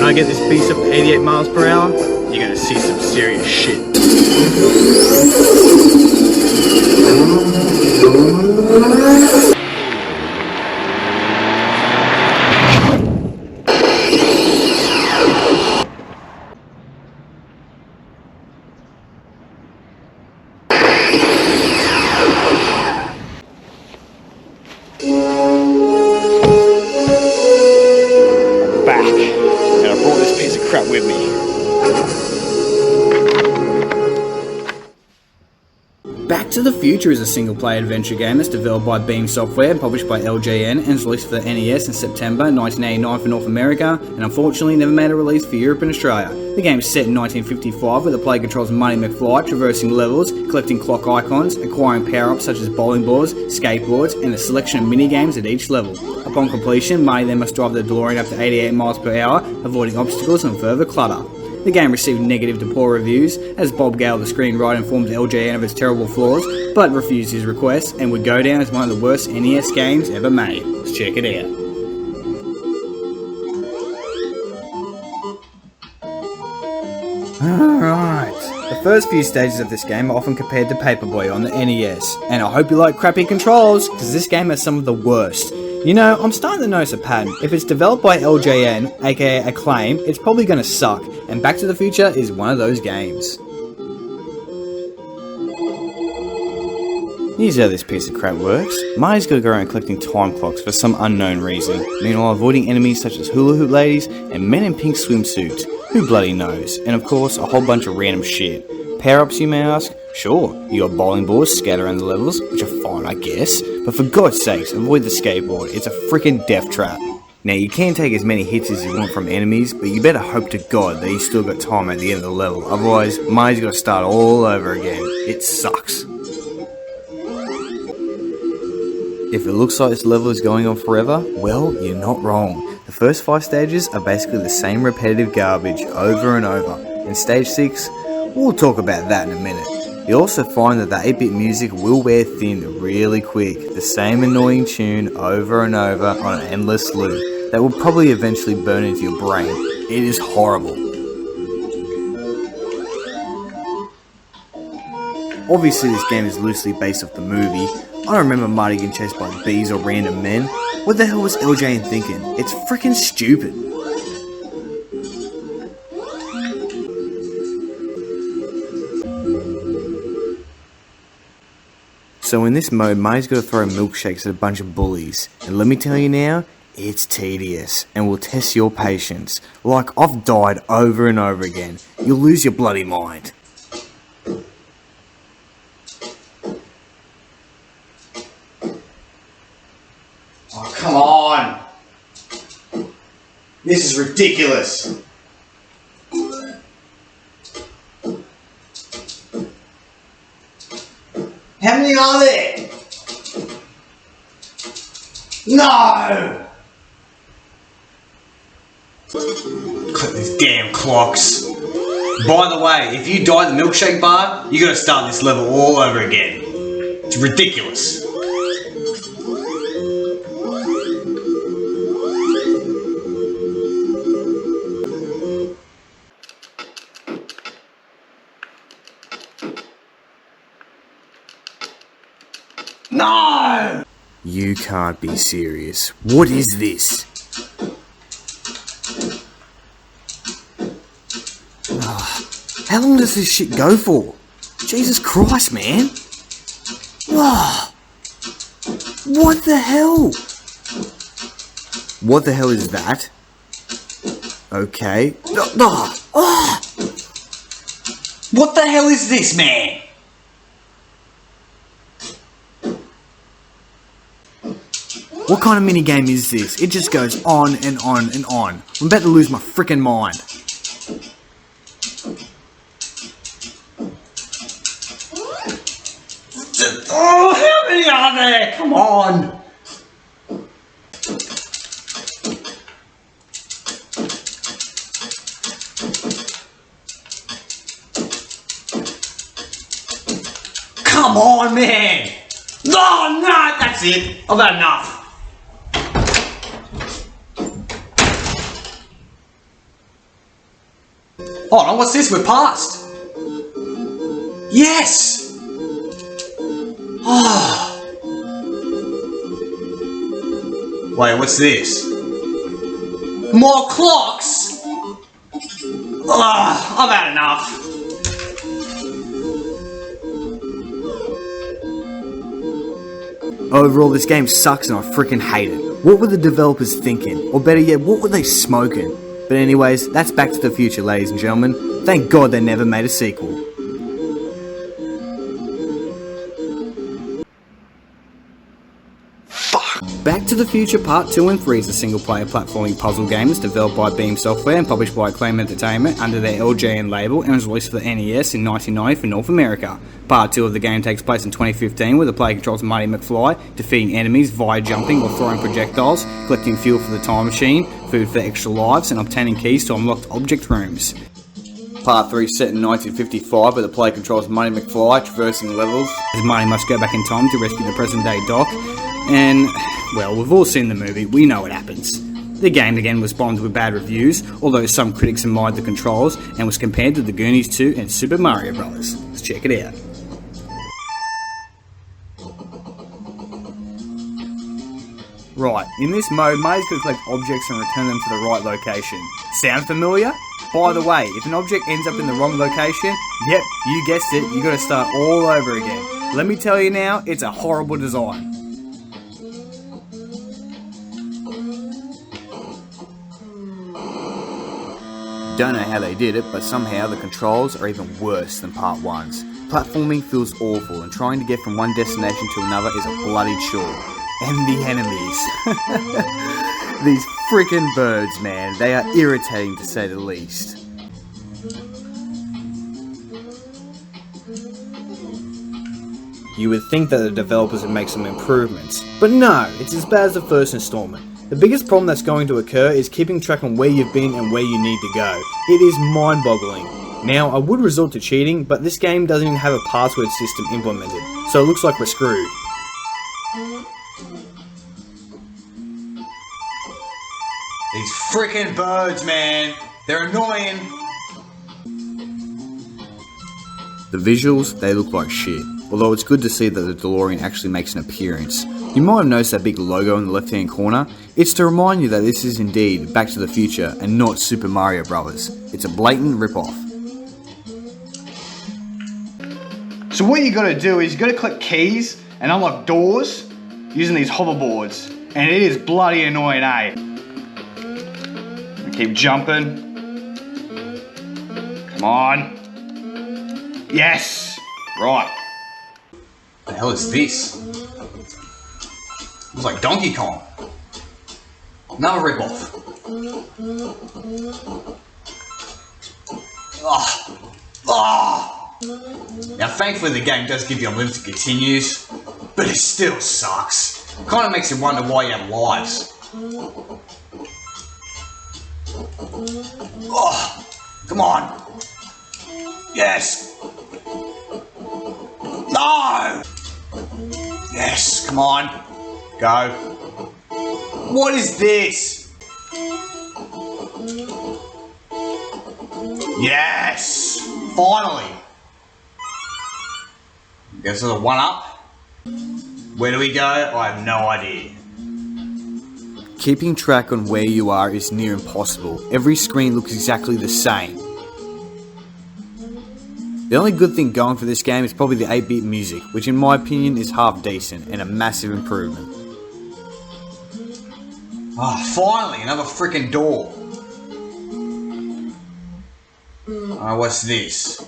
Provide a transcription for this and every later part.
I get this beast up to 88 miles per hour, you're gonna see some serious shit. Back, and I brought this piece of crap with me. Back to the Future is a single-player adventure game that's developed by Beam Software and published by LJN and is released for the NES in September 1989 for North America, and unfortunately never made a release for Europe and Australia. The game is set in 1955, where the player controls Marty McFly, traversing levels, collecting clock icons, acquiring power-ups such as bowling balls, skateboards, and a selection of mini-games at each level. Upon completion, Marty then must drive the DeLorean up to 88 miles per hour, avoiding obstacles and further clutter. The game received negative to poor reviews, as Bob Gale, the screenwriter, informed LJN of its terrible flaws, but refused his request and would go down as one of the worst NES games ever made. Let's check it out. Alright, the first few stages of this game are often compared to Paperboy on the NES, and I hope you like crappy controls, because this game has some of the worst. You know, I'm starting to notice a pattern. If it's developed by LJN, aka Acclaim, it's probably going to suck, and Back to the Future is one of those games. Here's how this piece of crap works. Marty's got to go around collecting time clocks for some unknown reason, meanwhile avoiding enemies such as hula hoop ladies and men in pink swimsuits. Who bloody knows? And of course, a whole bunch of random shit. Power-ups, you may ask? Sure, you got bowling balls scattered around the levels, which are fine I guess, but for God's sakes, avoid the skateboard, it's a freaking death trap. Now you can take as many hits as you want from enemies, but you better hope to God that you still got time at the end of the level, otherwise Marty's got to start all over again. It sucks. If it looks like this level is going on forever, well, you're not wrong. The first 5 stages are basically the same repetitive garbage over and over. In stage 6, we'll talk about that in a minute. You'll also find that the 8-bit music will wear thin really quick, the same annoying tune over and over on an endless loop that will probably eventually burn into your brain. It is horrible. Obviously this game is loosely based off the movie. I don't remember Marty getting chased by bees or random men. What the hell was LJN thinking? It's freaking stupid. So in this mode, Marty's got to throw milkshakes at a bunch of bullies. And let me tell you now, it's tedious and will test your patience. Like, I've died over and over again. You'll lose your bloody mind. Oh, come on! This is ridiculous! How many are there? No! Click these damn clocks. By the way, if you die at the milkshake bar, you gotta start this level all over again. It's ridiculous. No! You can't be serious. What is this? How long does this shit go for? Jesus Christ, man! What the hell? What the hell is that? Okay. What the hell is this, man? What kind of minigame is this? It just goes on and on and on. I'm about to lose my frickin' mind. Oh, how many are there? Come on! Come on, man! No, that's it. I've had enough. Hold on, what's this? We're past. Yes! Oh. Wait, what's this? More clocks? I've had enough. Overall, this game sucks and I freaking hate it. What were the developers thinking? Or better yet, what were they smoking? But anyways, that's Back to the Future, ladies and gentlemen. Thank God they never made a sequel. Back to the Future Part 2 and 3 is a single-player platforming puzzle game that's developed by Beam Software and published by Acclaim Entertainment under their LJN label and was released for the NES in 1990 for North America. Part 2 of the game takes place in 2015 where the player controls Marty McFly, defeating enemies via jumping or throwing projectiles, collecting fuel for the time machine, food for extra lives, and obtaining keys to unlocked object rooms. Part 3 is set in 1955 where the player controls Marty McFly, traversing levels as Marty must go back in time to rescue the present-day Doc. And, well, we've all seen the movie, we know what happens. The game again was bombed with bad reviews, although some critics admired the controls, and was compared to The Goonies 2 and Super Mario Bros. Let's check it out. Right, in this mode, Marty's going to collect objects and return them to the right location. Sound familiar? By the way, if an object ends up in the wrong location, yep, you guessed it, you got to start all over again. Let me tell you now, it's a horrible design. Don't know how they did it, but somehow the controls are even worse than Part 1's. Platforming feels awful, and trying to get from one destination to another is a bloody chore. And the enemies. These freaking birds, man, they are irritating to say the least. You would think that the developers would make some improvements, but no, it's as bad as the first installment. The biggest problem that's going to occur is keeping track on where you've been and where you need to go. It is mind-boggling. Now, I would resort to cheating, but this game doesn't even have a password system implemented, so it looks like we're screwed. These freaking birds, man. They're annoying. The visuals, they look like shit. Although it's good to see that the DeLorean actually makes an appearance. You might have noticed that big logo in the left hand corner. It's to remind you that this is indeed Back to the Future and not Super Mario Bros. It's a blatant rip-off. So what you gotta do is you gotta click keys and unlock doors using these hoverboards. And it is bloody annoying, eh? Keep jumping. Come on. Yes! Right. What the hell is this? Looks like Donkey Kong. Another rip-off. Now thankfully the game does give you unlimited continues, but it still sucks. Kinda makes you wonder why you have lives. Oh, come on. Yes. No. Yes, come on. Go. What is this? Yes. Finally. Guess there's a 1-up. Where do we go? I have no idea. Keeping track on where you are is near impossible. Every screen looks exactly the same. The only good thing going for this game is probably the 8-bit music, which in my opinion is half decent and a massive improvement. Ah, finally, another freaking door. What's this?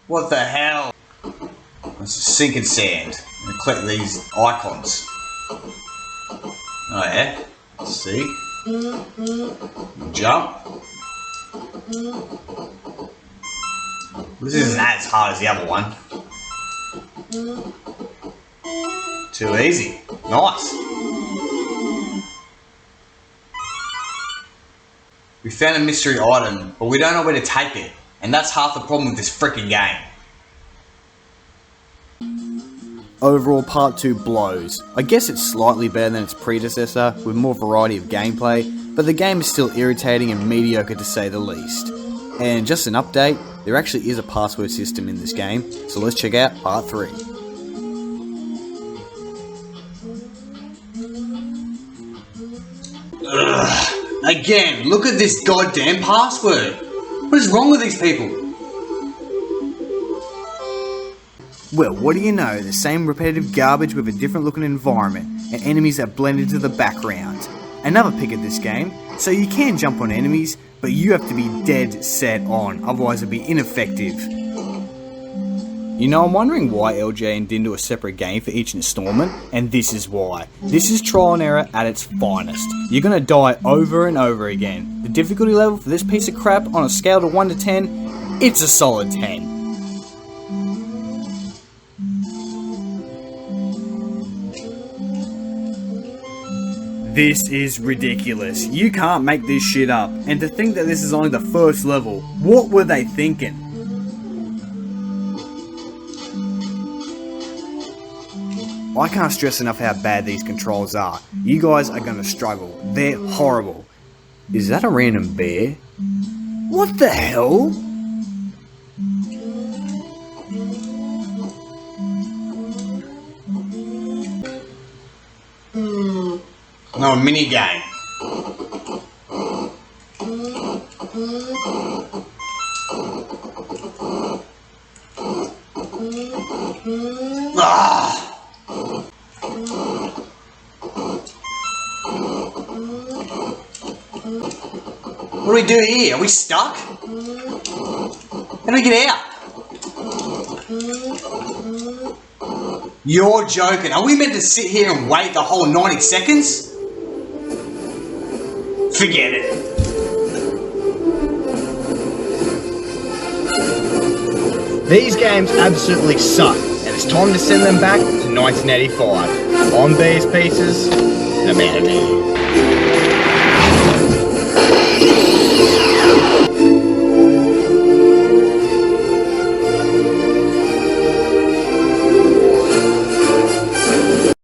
What the hell? It's sinking sand. I'm gonna click these icons. Oh yeah, let's see. Jump. This isn't as hard as the other one. Too easy. Nice. We found a mystery item, but we don't know where to take it. And that's half the problem with this freaking game. Overall, Part 2 blows. I guess it's slightly better than its predecessor, with more variety of gameplay, but the game is still irritating and mediocre to say the least. And just an update, there actually is a password system in this game, so let's check out part 3. Ugh. Again, look at this goddamn password. What is wrong with these people? Well, what do you know, the same repetitive garbage with a different looking environment, and enemies that blend into the background. Another pick of this game, so you can jump on enemies, but you have to be dead set on, otherwise it'll be ineffective. You know, I'm wondering why LJN didn't do a separate game for each installment, and this is why. This is trial and error at its finest. You're gonna die over and over again. The difficulty level for this piece of crap on a scale to 1 to 10, it's a solid 10. This is ridiculous. You can't make this shit up. And to think that this is only the first level, what were they thinking? I can't stress enough how bad these controls are. You guys are gonna struggle. They're horrible. Is that a random bear? What the hell? No, mini game. Ah! What do we do here? Are we stuck? How do we get out? You're joking. Are we meant to sit here and wait the whole 90 seconds? Forget it. These games absolutely suck, and it's time to send them back to 1985. On these pieces, I'm out of here.